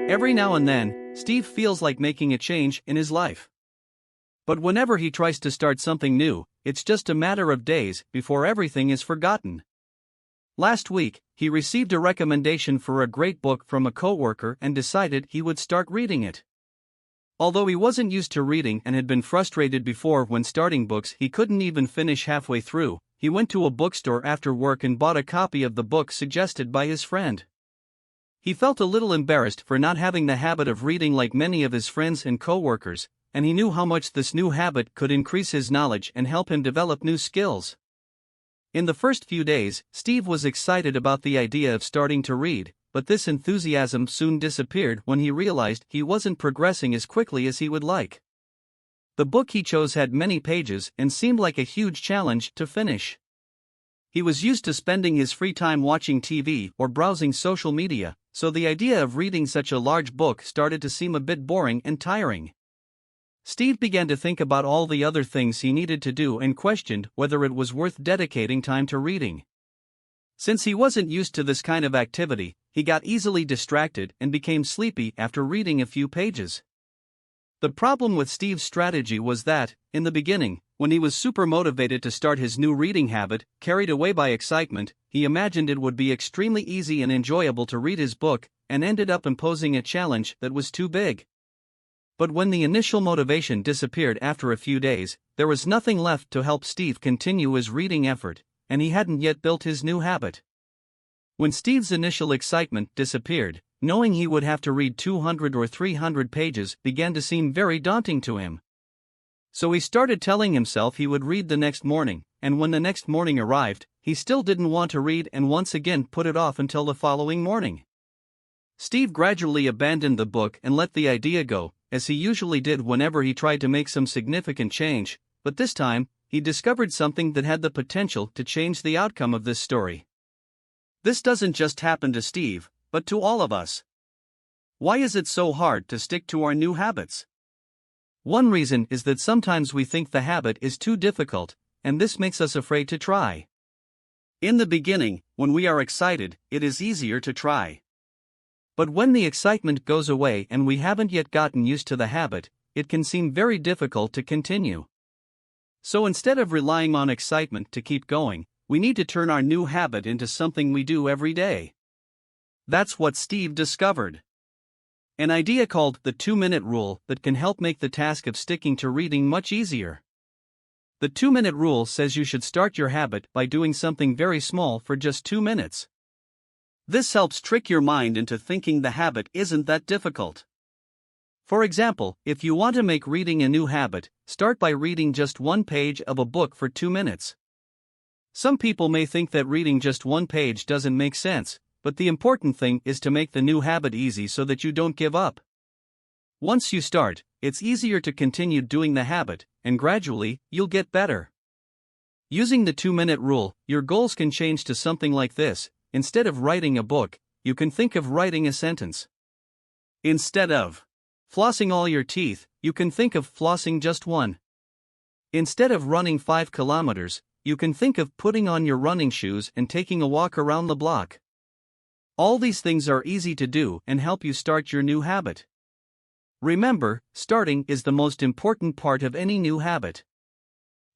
Every now and then, Steve feels like making a change in his life. But whenever he tries to start something new, it's just a matter of days before everything is forgotten. Last week, he received a recommendation for a great book from a coworker and decided he would start reading it. Although he wasn't used to reading and had been frustrated before when starting books he couldn't even finish halfway through, he went to a bookstore after work and bought a copy of the book suggested by his friend. He felt a little embarrassed for not having the habit of reading like many of his friends and coworkers, and he knew how much this new habit could increase his knowledge and help him develop new skills. In the first few days, Steve was excited about the idea of starting to read, but this enthusiasm soon disappeared when he realized he wasn't progressing as quickly as he would like. The book he chose had many pages and seemed like a huge challenge to finish. He was used to spending his free time watching TV or browsing social media, so the idea of reading such a large book started to seem a bit boring and tiring. Steve began to think about all the other things he needed to do and questioned whether it was worth dedicating time to reading. Since he wasn't used to this kind of activity, he got easily distracted and became sleepy after reading a few pages. The problem with Steve's strategy was that, in the beginning, when he was super motivated to start his new reading habit, carried away by excitement, he imagined it would be extremely easy and enjoyable to read his book, and ended up imposing a challenge that was too big. But when the initial motivation disappeared after a few days, there was nothing left to help Steve continue his reading effort, and he hadn't yet built his new habit. When Steve's initial excitement disappeared, knowing he would have to read 200 or 300 pages began to seem very daunting to him. So he started telling himself he would read the next morning, and when the next morning arrived, he still didn't want to read and once again put it off until the following morning. Steve gradually abandoned the book and let the idea go, as he usually did whenever he tried to make some significant change, but this time, he discovered something that had the potential to change the outcome of this story. This doesn't just happen to Steve, but to all of us. Why is it so hard to stick to our new habits? One reason is that sometimes we think the habit is too difficult, and this makes us afraid to try. In the beginning, when we are excited, it is easier to try. But when the excitement goes away and we haven't yet gotten used to the habit, it can seem very difficult to continue. So instead of relying on excitement to keep going, we need to turn our new habit into something we do every day. That's what Steve discovered. An idea called the 2-minute rule that can help make the task of sticking to reading much easier. The 2-minute rule says you should start your habit by doing something very small for just 2 minutes. This helps trick your mind into thinking the habit isn't that difficult. For example, if you want to make reading a new habit, start by reading just one page of a book for 2 minutes. Some people may think that reading just one page doesn't make sense, but the important thing is to make the new habit easy so that you don't give up. Once you start, it's easier to continue doing the habit, and gradually, you'll get better. Using the 2-minute rule, your goals can change to something like this. Instead of writing a book, you can think of writing a sentence. Instead of flossing all your teeth, you can think of flossing just one. Instead of running 5 kilometers, you can think of putting on your running shoes and taking a walk around the block. All these things are easy to do and help you start your new habit. Remember, starting is the most important part of any new habit.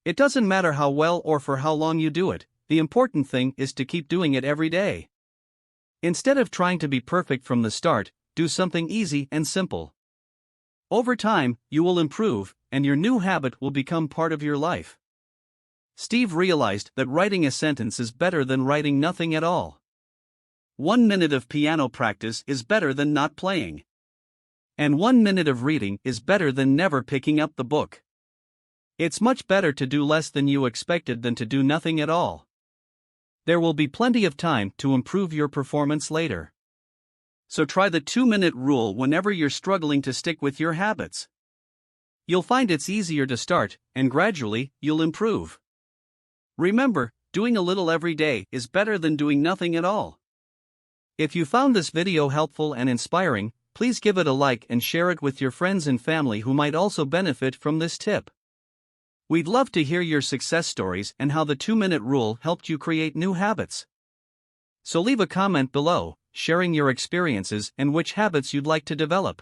It doesn't matter how well or for how long you do it, the important thing is to keep doing it every day. Instead of trying to be perfect from the start, do something easy and simple. Over time, you will improve, and your new habit will become part of your life. Steve realized that writing a sentence is better than writing nothing at all. 1 minute of piano practice is better than not playing. And 1 minute of reading is better than never picking up the book. It's much better to do less than you expected than to do nothing at all. There will be plenty of time to improve your performance later. So try the 2-minute rule whenever you're struggling to stick with your habits. You'll find it's easier to start, and gradually, you'll improve. Remember, doing a little every day is better than doing nothing at all. If you found this video helpful and inspiring, please give it a like and share it with your friends and family who might also benefit from this tip. We'd love to hear your success stories and how the 2-minute rule helped you create new habits. So leave a comment below, sharing your experiences and which habits you'd like to develop.